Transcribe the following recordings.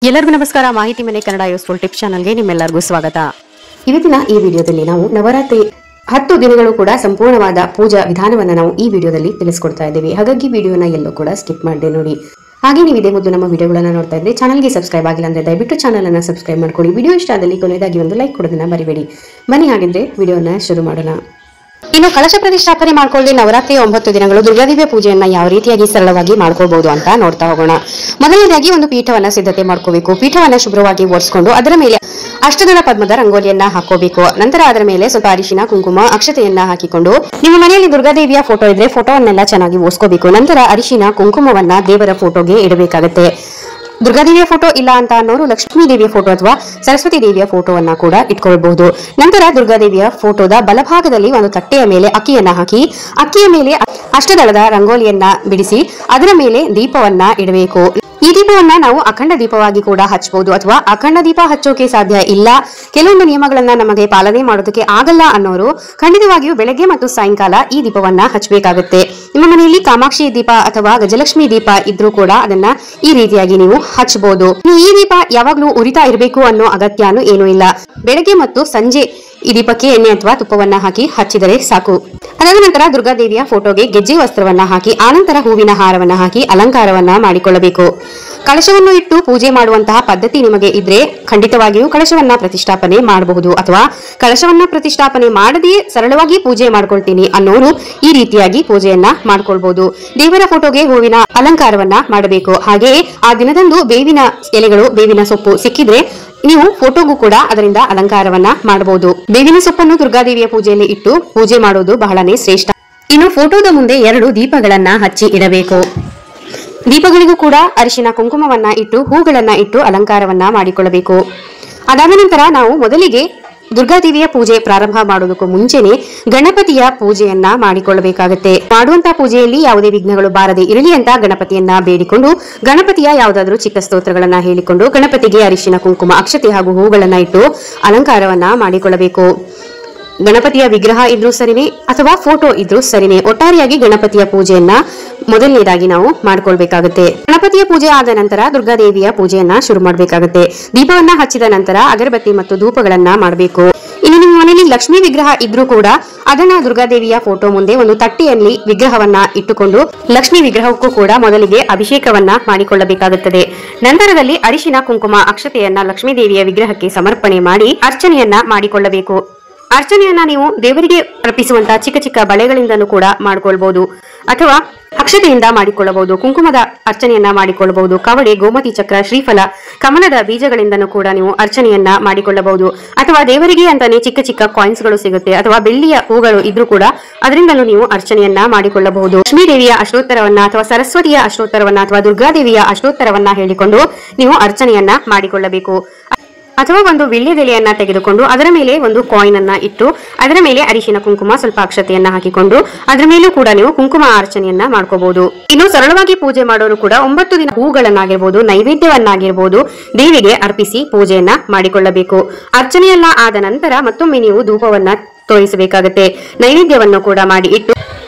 ಎಲ್ಲರಿಗೂ ನಮಸ್ಕಾರ. ಮಾಹಿತಿ ಮನೆ ಕನ್ನಡ ಯೂಸ್ಫುಲ್ ಟಿಪ್ಸ್ ಚಾನಲ್ಗೆ ನಿಮ್ಮೆಲ್ಲರಿಗೂ ಸ್ವಾಗತ. ಇವತ್ತಿನ ಈ ವಿಡಿಯೋದಲ್ಲಿ ನಾವು ನವರಾತ್ರಿ 10 ದಿನಗಳು ಕೂಡ ಸಂಪೂರ್ಣವಾದ ಪೂಜಾ ವಿಧಾನವನ್ನ ನಾವು ಈ ವಿಡಿಯೋದಲ್ಲಿ ತಿಳಿಸ್ಕೊಡ್ತಾ ಇದ್ದೀವಿ. ಹಾಗಾಗಿ ವಿಡಿಯೋನ ಎಲ್ಲೂ ಕೂಡ ಸ್ಕಿಪ್ ಮಾಡದೆ ನೋಡಿ. ಹಾಗೆ ನೀವು ಇದೇ ಮೊದಲು ನಮ್ಮ ವಿಡಿಯೋಗಳನ್ನ ನೋಡ್ತಾ ಇದ್ರೆ ಚಾನಲ್ಗೆ ಸಬ್ಸ್ಕ್ರೈಬ್ ಆಗಿಲ್ಲ ಅಂದ್ರೆ ದಯವಿಟ್ಟು ಚಾನಲ್ ಅನ್ನ ಸಬ್ಸ್ಕ್ರೈಬ್ ಮಾಡ್ಕೊಳ್ಳಿ. ವಿಡಿಯೋ ಇಷ್ಟ ಆದಲ್ಲಿ ಕೊನೆಯದಾಗಿ ಒಂದು ಲೈಕ್ ಕೊಡೋದನ್ನ ಮರಿಬೇಡಿ. ಬನ್ನಿ ಹಾಗಿದ್ರೆ ವಿಡಿಯೋನ ಶುರು ಮಾಡೋಣ. ಇನ್ನು ಕಲಶ ಪ್ರತಿಷ್ಠಾಪನೆ ಮಾಡ್ಕೊಳ್ಳಿ ನವರಾತ್ರಿ 9 ದಿನಗಳು ದುರ್ಗಾದೇವಿಯ ಪೂಜೆಯನ್ನ ಯಾವ ರೀತಿಯಾಗಿ ಸರಳವಾಗಿ ಮಾಡ್ಕೊಳ್ಬಹುದು ಅಂತ ನೋಡ್ತಾ ಹೋಗೋಣ. ಮೊದಲನೇದಾಗಿ ಒಂದು ಪೀಠವನ್ನ ಸಿದ್ಧತೆ ಮಾಡ್ಕೋಬೇಕು. ಪೀಠವನ್ನ ಶುಭ್ರವಾಗಿ ಒರೆಸ್ಕೊಂಡು ಅದರ ಮೇಲೆ ಅಷ್ಟದಳ ಪದ್ಮದ ರಂಗೋಲಿಯನ್ನ ಹಾಕೋಬೇಕು. ನಂತರ ಅದರ ಮೇಲೆ ಸ್ವಲ್ಪ ಅರಿಶಿನ, ಕುಂಕುಮ, ಅಕ್ಷತೆಯನ್ನ ಹಾಕಿಕೊಂಡು ನಿಮ್ಮ ಮನೆಯಲ್ಲಿ ದುರ್ಗಾದೇವಿಯ ಫೋಟೋ ಇದ್ರೆ ಫೋಟೋವನ್ನೆಲ್ಲ ಚೆನ್ನಾಗಿ ಒರೆಸ್ಕೋಬೇಕು. ನಂತರ ಅರಿಶಿನ, ಕುಂಕುಮವನ್ನ ದೇವರ ಫೋಟೋಗೆ ಇಡಬೇಕಾಗುತ್ತೆ. ದುರ್ಗಾದೇವಿಯ ಫೋಟೋ ಇಲ್ಲ ಅಂತ ಅನ್ನೋರು ಲಕ್ಷ್ಮೀ ದೇವಿಯ ಫೋಟೋ ಅಥವಾ ಸರಸ್ವತಿ ದೇವಿಯ ಫೋಟೋವನ್ನ ಕೂಡ ಇಟ್ಕೊಳ್ಬಹುದು. ನಂತರ ದುರ್ಗಾದೇವಿಯ ಫೋಟೋದ ಬಲಭಾಗದಲ್ಲಿ ಒಂದು ತಟ್ಟೆಯ ಮೇಲೆ ಅಕ್ಕಿಯನ್ನ ಹಾಕಿ ಅಕ್ಕಿಯ ಮೇಲೆ ಅಷ್ಟದಳದ ರಂಗೋಲಿಯನ್ನ ಬಿಡಿಸಿ ಅದರ ಮೇಲೆ ದೀಪವನ್ನ ಇಡಬೇಕು. ಈ ದೀಪವನ್ನ ನಾವು ಅಖಂಡ ದೀಪವಾಗಿ ಕೂಡ ಹಚ್ಚಬಹುದು ಅಥವಾ ಅಖಂಡ ದೀಪ ಹಚ್ಚೋಕೆ ಸಾಧ್ಯ ಇಲ್ಲ, ಕೆಲವೊಂದು ನಿಯಮಗಳನ್ನ ನಮಗೆ ಪಾಲನೆ ಮಾಡೋದಕ್ಕೆ ಆಗಲ್ಲ ಅನ್ನೋರು ಖಂಡಿತವಾಗಿಯೂ ಬೆಳಗ್ಗೆ ಮತ್ತು ಸಾಯಂಕಾಲ ಈ ದೀಪವನ್ನ ಹಚ್ಚಬೇಕಾಗುತ್ತೆ. ನಿಮ್ಮ ಮನೆಯಲ್ಲಿ ಕಾಮಾಕ್ಷಿ ದೀಪ ಅಥವಾ ಗಜಲಕ್ಷ್ಮಿ ದೀಪ ಇದ್ರೂ ಕೂಡ ಅದನ್ನ ಈ ರೀತಿಯಾಗಿ ನೀವು ಹಚ್ಚಬಹುದು. ಈ ದೀಪ ಯಾವಾಗ್ಲೂ ಉರಿತಾ ಇರಬೇಕು ಅನ್ನೋ ಅಗತ್ಯನೂ ಏನೂ ಇಲ್ಲ. ಬೆಳಗ್ಗೆ ಮತ್ತು ಸಂಜೆ ಈ ದೀಪಕ್ಕೆ ಎಣ್ಣೆ ಅಥವಾ ತುಪ್ಪವನ್ನ ಹಾಕಿ ಹಚ್ಚಿದರೆ ಸಾಕು. ಅದಾದ ನಂತರ ದುರ್ಗಾದೇವಿಯ ಫೋಟೋಗೆ ಗೆಜ್ಜೆ ವಸ್ತ್ರವನ್ನ ಹಾಕಿ ಆನಂತರ ಹೂವಿನ ಹಾರವನ್ನ ಹಾಕಿ ಅಲಂಕಾರವನ್ನ ಮಾಡಿಕೊಳ್ಳಬೇಕು. ಕಳಶವನ್ನು ಇಟ್ಟು ಪೂಜೆ ಮಾಡುವಂತಹ ಪದ್ಧತಿ ನಿಮಗೆ ಇದ್ರೆ ಖಂಡಿತವಾಗಿಯೂ ಕಳಶವನ್ನ ಪ್ರತಿಷ್ಠಾಪನೆ ಮಾಡಬಹುದು. ಅಥವಾ ಕಳಶವನ್ನ ಪ್ರತಿಷ್ಠಾಪನೆ ಮಾಡದೆಯೇ ಸರಳವಾಗಿ ಪೂಜೆ ಮಾಡ್ಕೊಳ್ತೀನಿ ಅನ್ನೋರು ಈ ರೀತಿಯಾಗಿ ಪೂಜೆಯನ್ನ ಮಾಡ್ಕೊಳ್ಬಹುದು. ದೇವರ ಫೋಟೋಗೆ ಹೂವಿನ ಅಲಂಕಾರವನ್ನ ಮಾಡಬೇಕು. ಹಾಗೆಯೇ ಆ ದಿನದಂದು ಬೇವಿನ ಎಲೆಗಳು, ಬೇವಿನ ಸೊಪ್ಪು ಸಿಕ್ಕಿದ್ರೆ ನೀವು ಫೋಟೋಗೂ ಕೂಡ ಅದರಿಂದ ಅಲಂಕಾರವನ್ನ ಮಾಡಬಹುದು. ಬೇವಿನ ಸೊಪ್ಪನ್ನು ದುರ್ಗಾದೇವಿಯ ಪೂಜೆಯಲ್ಲಿ ಇಟ್ಟು ಪೂಜೆ ಮಾಡೋದು ಬಹಳನೇ ಶ್ರೇಷ್ಠ. ಇನ್ನು ಫೋಟೋದ ಮುಂದೆ 2 ದೀಪಗಳನ್ನ ಹಚ್ಚಿ ಇಡಬೇಕು. ದೀಪಗಳಿಗೂ ಕೂಡ ಅರಿಶಿನ, ಕುಂಕುಮವನ್ನ ಇಟ್ಟು ಹೂಗಳನ್ನ ಇಟ್ಟು ಅಲಂಕಾರವನ್ನ ಮಾಡಿಕೊಳ್ಳಬೇಕು. ಅದಾದ ನಂತರ ನಾವು ಮೊದಲಿಗೆ ದುರ್ಗಾದೇವಿಯ ಪೂಜೆ ಪ್ರಾರಂಭ ಮಾಡೋದಕ್ಕೂ ಮುಂಚೆನೆ ಗಣಪತಿಯ ಪೂಜೆಯನ್ನ ಮಾಡಿಕೊಳ್ಳಬೇಕಾಗುತ್ತೆ. ಮಾಡುವಂತಹ ಪೂಜೆಯಲ್ಲಿ ಯಾವುದೇ ವಿಘ್ನಗಳು ಬಾರದೆ ಇರಲಿ ಅಂತ ಗಣಪತಿಯನ್ನ ಬೇಡಿಕೊಂಡು ಗಣಪತಿಯ ಯಾವುದಾದ್ರೂ ಚಿಕ್ಕ ಸ್ತೋತ್ರಗಳನ್ನ ಹೇಳಿಕೊಂಡು ಗಣಪತಿಗೆ ಅರಿಶಿನ, ಕುಂಕುಮ, ಅಕ್ಷತೆ ಹಾಗೂ ಹೂಗಳನ್ನ ಇಟ್ಟು ಅಲಂಕಾರವನ್ನ ಮಾಡಿಕೊಳ್ಳಬೇಕು. ಗಣಪತಿಯ ವಿಗ್ರಹ ಇದ್ರೂ ಸರಿನೇ ಅಥವಾ ಫೋಟೋ ಇದ್ರೂ ಸರಿನೇ, ಒಟ್ಟಾರೆಯಾಗಿ ಗಣಪತಿಯ ಪೂಜೆಯನ್ನ ಮೊದಲನೇದಾಗಿ ನಾವು ಮಾಡ್ಕೊಳ್ಬೇಕಾಗುತ್ತೆ. ಗಣಪತಿಯ ಪೂಜೆ ಆದ ನಂತರ ದುರ್ಗಾದೇವಿಯ ಪೂಜೆಯನ್ನ ಶುರು ಮಾಡಬೇಕಾಗುತ್ತೆ. ದೀಪವನ್ನ ಹಚ್ಚಿದ ನಂತರ ಅಗರಬತ್ತಿ ಮತ್ತು ಧೂಪಗಳನ್ನ ಮಾಡಬೇಕು. ಇನ್ನು ನಿಮ್ಮ ಮನೆಯಲ್ಲಿ ಲಕ್ಷ್ಮೀ ವಿಗ್ರಹ ಇದ್ರೂ ಕೂಡ ಅದನ್ನ ದುರ್ಗಾದೇವಿಯ ಫೋಟೋ ಮುಂದೆ ಒಂದು ತಟ್ಟೆಯಲ್ಲಿ ವಿಗ್ರಹವನ್ನ ಇಟ್ಟುಕೊಂಡು ಲಕ್ಷ್ಮೀ ವಿಗ್ರಹಕ್ಕೂ ಕೂಡ ಮೊದಲಿಗೆ ಅಭಿಷೇಕವನ್ನ ಮಾಡಿಕೊಳ್ಳಬೇಕಾಗುತ್ತದೆ. ನಂತರದಲ್ಲಿ ಅರಿಶಿನ, ಕುಂಕುಮ, ಅಕ್ಷತೆಯನ್ನ ಲಕ್ಷ್ಮೀ ದೇವಿಯ ವಿಗ್ರಹಕ್ಕೆ ಸಮರ್ಪಣೆ ಮಾಡಿ ಅರ್ಚನೆಯನ್ನ ಮಾಡಿಕೊಳ್ಳಬೇಕು. ಅರ್ಚನೆಯನ್ನ ನೀವು ದೇವರಿಗೆ ಅರ್ಪಿಸುವಂತಹ ಚಿಕ್ಕ ಚಿಕ್ಕ ಬಳೆಗಳಿಂದಲೂ ಕೂಡ ಮಾಡಿಕೊಳ್ಬಹುದು ಅಥವಾ ಅಕ್ಷತೆಯಿಂದ ಮಾಡಿಕೊಳ್ಳಬಹುದು. ಕುಂಕುಮದ ಅರ್ಚನೆಯನ್ನ ಮಾಡಿಕೊಳ್ಳಬಹುದು. ಕವಡೆ, ಗೋಮತಿ ಚಕ್ರ, ಶ್ರೀಫಲ, ಕಮಲದ ಬೀಜಗಳಿಂದನೂ ಕೂಡ ನೀವು ಅರ್ಚನೆಯನ್ನ ಮಾಡಿಕೊಳ್ಳಬಹುದು. ಅಥವಾ ದೇವರಿಗೆ ಅಂತಾನೆ ಚಿಕ್ಕ ಚಿಕ್ಕ ಕಾಯಿನ್ಸ್ ಗಳು ಸಿಗುತ್ತೆ ಅಥವಾ ಬೆಳ್ಳಿಯ ಹೂಗಳು ಇದ್ರೂ ಕೂಡ ಅದರಿಂದಲೂ ನೀವು ಅರ್ಚನೆಯನ್ನ ಮಾಡಿಕೊಳ್ಳಬಹುದು. ಲಕ್ಷ್ಮೀ ದೇವಿಯ ಅಷ್ಟೋತ್ತರವನ್ನ ಅಥವಾ ಸರಸ್ವತಿಯ ಅಷ್ಟೋತ್ತರವನ್ನ ಅಥವಾ ದುರ್ಗಾದೇವಿಯ ಅಷ್ಟೋತ್ತರವನ್ನ ಹೇಳಿಕೊಂಡು ನೀವು ಅರ್ಚನೆಯನ್ನ ಮಾಡಿಕೊಳ್ಳಬೇಕು. ಅಥವಾ ಒಂದು ವೀಳ್ಯದೆಲೆಯನ್ನ ತೆಗೆದುಕೊಂಡು ಅದರ ಮೇಲೆ ಒಂದು ಕಾಯಿನ್ ಅನ್ನ ಇಟ್ಟು ಅದರ ಮೇಲೆ ಅರಿಶಿನ, ಕುಂಕುಮ, ಸ್ವಲ್ಪ ಅಕ್ಷತೆಯನ್ನ ಹಾಕಿಕೊಂಡು ಅದರ ಮೇಲೂ ಕೂಡ ನೀವು ಕುಂಕುಮ ಅರ್ಚನೆಯನ್ನ ಮಾಡ್ಕೋಬಹುದು. ಇನ್ನು ಸರಳವಾಗಿ ಪೂಜೆ ಮಾಡೋರು ಕೂಡ 9 ದಿನ ಹೂಗಳನ್ನಾಗಿರ್ಬೋದು, ನೈವೇದ್ಯವನ್ನಾಗಿರ್ಬೋದು ದೇವಿಗೆ ಅರ್ಪಿಸಿ ಪೂಜೆಯನ್ನ ಮಾಡಿಕೊಳ್ಳಬೇಕು. ಅರ್ಚನೆಯನ್ನ ಆದ ನಂತರ ಮತ್ತೊಮ್ಮೆ ನೀವು ಧೂಪವನ್ನ ತೋರಿಸಬೇಕಾಗುತ್ತೆ. ನೈವೇದ್ಯವನ್ನು ಕೂಡ ಮಾಡಿ ಇಟ್ಟು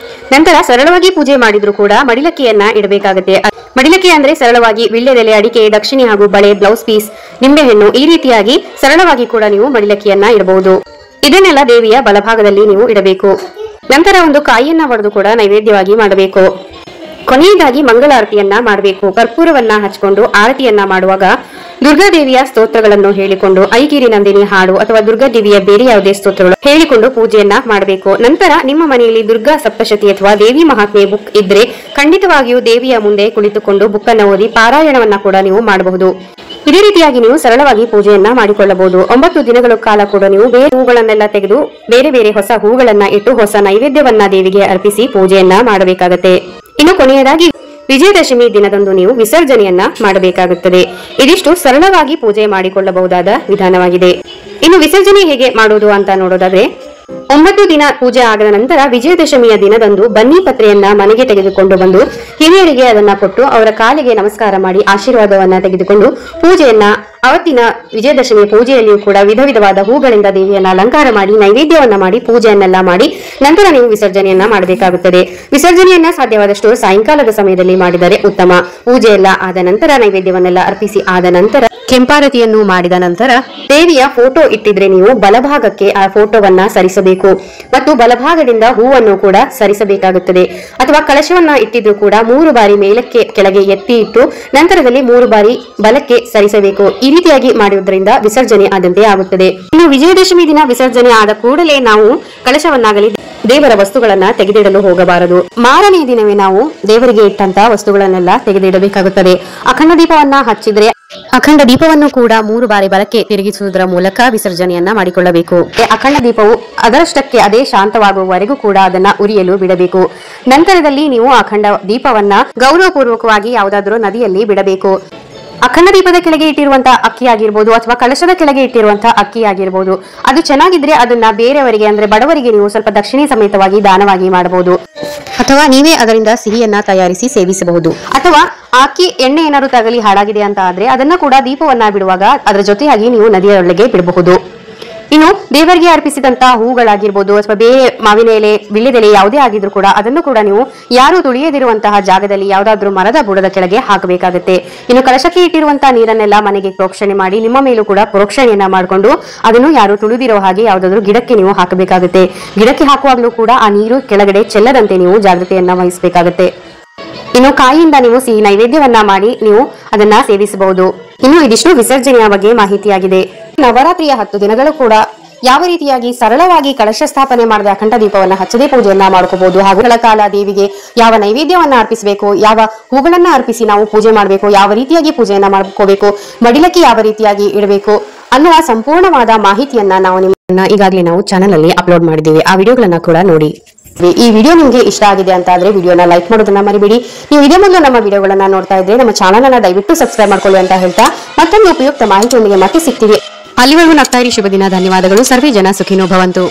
ನಂತರ ಸರಳವಾಗಿ ಪೂಜೆ ಮಾಡಿದ್ರು ಕೂಡ ಮಡಿಲಕ್ಕಿಯನ್ನ ಇಡಬೇಕಾಗುತ್ತೆ. ಮಡಿಲಕ್ಕಿ ಅಂದ್ರೆ ಸರಳವಾಗಿ ವೀಳ್ಯದೆಲೆ, ಅಡಿಕೆ, ದಕ್ಷಿಣೆ ಹಾಗೂ ಬಳೆ, ಬ್ಲೌಸ್ ಪೀಸ್, ನಿಂಬೆಹಣ್ಣು ಈ ರೀತಿಯಾಗಿ ಸರಳವಾಗಿ ಕೂಡ ನೀವು ಮಡಿಲಕ್ಕಿಯನ್ನ ಇಡಬಹುದು. ಇದನ್ನೆಲ್ಲ ದೇವಿಯ ಬಲಭಾಗದಲ್ಲಿ ನೀವು ಇಡಬೇಕು. ನಂತರ ಒಂದು ಕಾಯಿಯನ್ನ ಒಡೆದು ಕೂಡ ನೈವೇದ್ಯವಾಗಿ ಮಾಡಬೇಕು. ಕೊನೆಯದಾಗಿ ಮಂಗಳಾರತಿಯನ್ನ ಮಾಡಬೇಕು. ಕರ್ಪೂರವನ್ನ ಹಚ್ಕೊಂಡು ಆರತಿಯನ್ನ ಮಾಡುವಾಗ ದುರ್ಗಾದೇವಿಯ ಸ್ತೋತ್ರಗಳನ್ನು ಹೇಳಿಕೊಂಡು ಐಗಿರಿ ನಂದಿನಿ ಹಾಡು ಅಥವಾ ದುರ್ಗಾದೇವಿಯ ಬೇರೆ ಯಾವುದೇ ಸ್ತೋತ್ರಗಳು ಹೇಳಿಕೊಂಡು ಪೂಜೆಯನ್ನ ಮಾಡಬೇಕು. ನಂತರ ನಿಮ್ಮ ಮನೆಯಲ್ಲಿ ದುರ್ಗಾ ಸಪ್ತಶತಿ ಅಥವಾ ದೇವಿ ಮಹಾತ್ಮೆ ಬುಕ್ ಇದ್ರೆ ಖಂಡಿತವಾಗಿಯೂ ದೇವಿಯ ಮುಂದೆ ಕುಳಿತುಕೊಂಡು ಬುಕ್ ಅನ್ನು ಓದಿ ಪಾರಾಯಣವನ್ನ ಕೂಡ ನೀವು ಮಾಡಬಹುದು. ಇದೇ ರೀತಿಯಾಗಿ ನೀವು ಸರಳವಾಗಿ ಪೂಜೆಯನ್ನ ಮಾಡಿಕೊಳ್ಳಬಹುದು. 9 ದಿನಗಳ ಕಾಲ ಕೂಡ ನೀವು ಬೇರೆ ಹೂಗಳನ್ನೆಲ್ಲ ತೆಗೆದು ಬೇರೆ ಬೇರೆ ಹೊಸ ಹೂಗಳನ್ನ ಇಟ್ಟು ಹೊಸ ನೈವೇದ್ಯವನ್ನ ದೇವಿಗೆ ಅರ್ಪಿಸಿ ಪೂಜೆಯನ್ನ ಮಾಡಬೇಕಾಗುತ್ತೆ. ಇನ್ನು ಕೊನೆಯದಾಗಿ ವಿಜಯದಶಮಿ ದಿನದಂದು ನೀವು ವಿಸರ್ಜನೆಯನ್ನ ಮಾಡಬೇಕಾಗುತ್ತದೆ. ಇದಿಷ್ಟು ಸರಳವಾಗಿ ಪೂಜೆ ಮಾಡಿಕೊಳ್ಳಬಹುದಾದ ವಿಧಾನವಾಗಿದೆ. ಇನ್ನು ವಿಸರ್ಜನೆ ಹೇಗೆ ಮಾಡೋದು ಅಂತ ನೋಡೋದಾದ್ರೆ 9 ದಿನ ಪೂಜೆ ಆದ ನಂತರ ವಿಜಯದಶಮಿಯ ದಿನದಂದು ಬನ್ನಿ ಪತ್ರೆಯನ್ನ ಮನೆಗೆ ತೆಗೆದುಕೊಂಡು ಬಂದು ಹಿರಿಯರಿಗೆ ಅದನ್ನ ಕೊಟ್ಟು ಅವರ ಕಾಲಿಗೆ ನಮಸ್ಕಾರ ಮಾಡಿ ಆಶೀರ್ವಾದವನ್ನ ತೆಗೆದುಕೊಂಡು ಪೂಜೆಯನ್ನ ಅವತ್ತಿನ ವಿಜಯದಶಮಿ ಪೂಜೆಯಲ್ಲಿಯೂ ಕೂಡ ವಿಧ ವಿಧವಾದ ಹೂಗಳಿಂದ ದೇವಿಯನ್ನ ಅಲಂಕಾರ ಮಾಡಿ ನೈವೇದ್ಯವನ್ನ ಮಾಡಿ ಪೂಜೆಯನ್ನೆಲ್ಲ ಮಾಡಿ ನಂತರ ನೀವು ವಿಸರ್ಜನೆಯನ್ನ ಮಾಡಬೇಕಾಗುತ್ತದೆ. ವಿಸರ್ಜನೆಯನ್ನ ಸಾಧ್ಯವಾದಷ್ಟು ಸಾಯಂಕಾಲದ ಸಮಯದಲ್ಲಿ ಮಾಡಿದರೆ ಉತ್ತಮ. ಪೂಜೆ ಎಲ್ಲ ಆದ ನಂತರ ನೈವೇದ್ಯವನ್ನೆಲ್ಲ ಅರ್ಪಿಸಿ ಆದ ನಂತರ ಕೆಂಪಾರತಿಯನ್ನು ಮಾಡಿದ ನಂತರ ದೇವಿಯ ಫೋಟೋ ಇಟ್ಟಿದ್ರೆ ನೀವು ಬಲಭಾಗಕ್ಕೆ ಆ ಫೋಟೋವನ್ನ ಸರಿಸಬೇಕು ಮತ್ತು ಬಲಭಾಗದಿಂದ ಹೂವನ್ನು ಕೂಡ ಸರಿಸಬೇಕಾಗುತ್ತದೆ. ಅಥವಾ ಕಳಶವನ್ನ ಇಟ್ಟಿದ್ರು ಕೂಡ 3 ಬಾರಿ ಮೇಲಕ್ಕೆ ಕೆಳಗೆ ಎತ್ತಿ ಇಟ್ಟು ನಂತರದಲ್ಲಿ 3 ಬಾರಿ ಬಲಕ್ಕೆ ಸರಿಸಬೇಕು. ಈ ರೀತಿಯಾಗಿ ಮಾಡುವುದರಿಂದ ವಿಸರ್ಜನೆ ಆದಂತೆ ಆಗುತ್ತದೆ. ಇನ್ನು ವಿಜಯದಶಮಿ ದಿನ ವಿಸರ್ಜನೆ ಆದ ಕೂಡಲೇ ನಾವು ಕಳಶವನ್ನಾಗಲಿ ದೇವರ ವಸ್ತುಗಳನ್ನ ತೆಗೆದಿಡಲು ಹೋಗಬಾರದು. ಮಾರನೇ ದಿನವೇ ನಾವು ದೇವರಿಗೆ ಇಟ್ಟಂತಹ ವಸ್ತುಗಳನ್ನೆಲ್ಲ ತೆಗೆದಿಡಬೇಕಾಗುತ್ತದೆ. ಅಖಂಡ ದೀಪವನ್ನ ಹಚ್ಚಿದ್ರೆ ಅಖಂಡ ದೀಪವನ್ನು ಕೂಡ 3 ಬಾರಿ ಬಲಕ್ಕೆ ತಿರುಗಿಸುವುದರ ಮೂಲಕ ವಿಸರ್ಜನೆಯನ್ನ ಮಾಡಿಕೊಳ್ಳಬೇಕು. ಅಖಂಡ ದೀಪವು ಅದರಷ್ಟಕ್ಕೆ ಅದೇ ಶಾಂತವಾಗುವವರೆಗೂ ಕೂಡ ಅದನ್ನ ಉರಿಯಲು ಬಿಡಬೇಕು. ನಂತರದಲ್ಲಿ ನೀವು ಅಖಂಡ ದೀಪವನ್ನ ಗೌರವಪೂರ್ವಕವಾಗಿ ಯಾವುದಾದ್ರೂ ನದಿಯಲ್ಲಿ ಬಿಡಬೇಕು. ಅಖಂಡ ದೀಪದ ಕೆಳಗೆ ಇಟ್ಟಿರುವಂತಹ ಅಕ್ಕಿ ಆಗಿರ್ಬೋದು ಅಥವಾ ಕಳಶದ ಕೆಳಗೆ ಇಟ್ಟಿರುವಂತಹ ಅಕ್ಕಿ ಆಗಿರ್ಬೋದು, ಅದು ಚೆನ್ನಾಗಿದ್ರೆ ಅದನ್ನ ಬೇರೆಯವರಿಗೆ ಅಂದ್ರೆ ಬಡವರಿಗೆ ನೀವು ಸ್ವಲ್ಪ ದಕ್ಷಿಣೆ ಸಮೇತವಾಗಿ ದಾನವಾಗಿ ಮಾಡಬಹುದು. ಅಥವಾ ನೀವೇ ಅದರಿಂದ ಸಿಹಿಯನ್ನ ತಯಾರಿಸಿ ಸೇವಿಸಬಹುದು. ಅಥವಾ ಅಕ್ಕಿ ಎಣ್ಣೆ ಏನಾದ್ರು ತಗಲಿ ಹಾಳಾಗಿದೆ ಅಂತ ಆದ್ರೆ ಅದನ್ನ ಕೂಡ ದೀಪವನ್ನ ಬಿಡುವಾಗ ಅದರ ಜೊತೆಯಾಗಿ ನೀವು ನದಿಯೊಳಗೆ ಬಿಡಬಹುದು. ಇನ್ನು ದೇವರಿಗೆ ಅರ್ಪಿಸಿದಂತಹ ಹೂಗಳಾಗಿರ್ಬೋದು ಅಥವಾ ಬೇರೆ ಮಾವಿನ ಎಲೆ ವಿಳ್ಯದೆಲೆ ಯಾವುದೇ ಆಗಿದ್ರು ಕೂಡ ಅದನ್ನು ಕೂಡ ನೀವು ಯಾರು ತುಳಿಯದಿರುವಂತಹ ಜಾಗದಲ್ಲಿ ಯಾವುದಾದ್ರೂ ಮರದ ಬುಡದ ಕೆಳಗೆ ಹಾಕಬೇಕಾಗುತ್ತೆ. ಇನ್ನು ಕಳಶಕ್ಕೆ ಇಟ್ಟಿರುವಂತಹ ನೀರನ್ನೆಲ್ಲ ಮನೆಗೆ ಪ್ರೋಕ್ಷಣೆ ಮಾಡಿ ನಿಮ್ಮ ಮೇಲೂ ಕೂಡ ಪ್ರೋಕ್ಷಣೆಯನ್ನ ಮಾಡಿಕೊಂಡು ಅದನ್ನು ಯಾರು ತುಳಿದಿರೋ ಹಾಗೆ ಯಾವುದಾದ್ರೂ ಗಿಡಕ್ಕೆ ನೀವು ಹಾಕಬೇಕಾಗುತ್ತೆ. ಗಿಡಕ್ಕೆ ಹಾಕುವಾಗಲೂ ಕೂಡ ಆ ನೀರು ಕೆಳಗಡೆ ಚೆಲ್ಲದಂತೆ ನೀವು ಜಾಗ್ರತೆಯನ್ನ ವಹಿಸಬೇಕಾಗುತ್ತೆ. ಇನ್ನು ಕಾಯಿಯಿಂದ ನೀವು ಸಿಹಿ ನೈವೇದ್ಯವನ್ನ ಮಾಡಿ ನೀವು ಅದನ್ನ ಸೇವಿಸಬಹುದು. ಇನ್ನು ಇದಿಷ್ಟು ವಿಸರ್ಜನೆಯ ಬಗ್ಗೆ ಮಾಹಿತಿಯಾಗಿದೆ. ನವರಾತ್ರಿಯ 10 ದಿನಗಳು ಕೂಡ ಯಾವ ರೀತಿಯಾಗಿ ಸರಳವಾಗಿ ಕಳಶ ಸ್ಥಾಪನೆ ಮಾಡದೆ ಅಖಂಡ ದೀಪವನ್ನ ಹಚ್ಚದೆ ಪೂಜೆಯನ್ನ ಮಾಡ್ಕೋಬಹುದು. ಹಾಗೂ ಕಾಲ ದೇವಿಗೆ ಯಾವ ನೈವೇದ್ಯವನ್ನ ಅರ್ಪಿಸಬೇಕು, ಯಾವ ಹೂಗಳನ್ನ ಅರ್ಪಿಸಿ ನಾವು ಪೂಜೆ ಮಾಡಬೇಕು, ಯಾವ ರೀತಿಯಾಗಿ ಪೂಜೆಯನ್ನ ಮಾಡ್ಕೋಬೇಕು, ಮಡಿಲಕ್ಕೆ ಯಾವ ರೀತಿಯಾಗಿ ಇಡಬೇಕು ಅನ್ನುವ ಸಂಪೂರ್ಣವಾದ ಮಾಹಿತಿಯನ್ನ ನಾವು ನಿಮ್ಮನ್ನ ಈಗಾಗಲೇ ನಾವು ಚಾನೆಲ್ ಅಲ್ಲಿ ಅಪ್ಲೋಡ್ ಮಾಡಿದ್ದೀವಿ. ಆ ವಿಡಿಯೋಗಳನ್ನ ಕೂಡ ನೋಡಿ. ಈ ವಿಡಿಯೋ ನಿಮಗೆ ಇಷ್ಟ ಆಗಿದೆ ಅಂತ ಆದ್ರೆ ವಿಡಿಯೋನ ಲೈಕ್ ಮಾಡೋದನ್ನ ಮರಿಬೇಡಿ. ನೀವು ಇದೇ ಮೊದಲು ನಮ್ಮ ವಿಡಿಯೋಗಳನ್ನ ನೋಡ್ತಾ ಇದ್ರೆ ನಮ್ಮ ಚಾನಲ್ ಅನ್ನ ದಯವಿಟ್ಟು ಸಬ್ಸ್ಕ್ರೈಬ್ ಮಾಡ್ಕೊಳ್ಳಿ ಅಂತ ಹೇಳ್ತಾ ಮತ್ತೊಂದು ಉಪಯುಕ್ತ ಮಾಹಿತಿಯೊಂದಿಗೆ ಮತ್ತೆ ಸಿಗ್ತೀವಿ. ಅಲ್ಲಿವರೆಗೂ ನಗ್ತಾ ಇರಿ. ಶುಭ ದಿನ. ಧನ್ಯವಾದಗಳು. ಸರ್ವೇ ಜನ ಸುಖಿನೋ ಭವಂತು.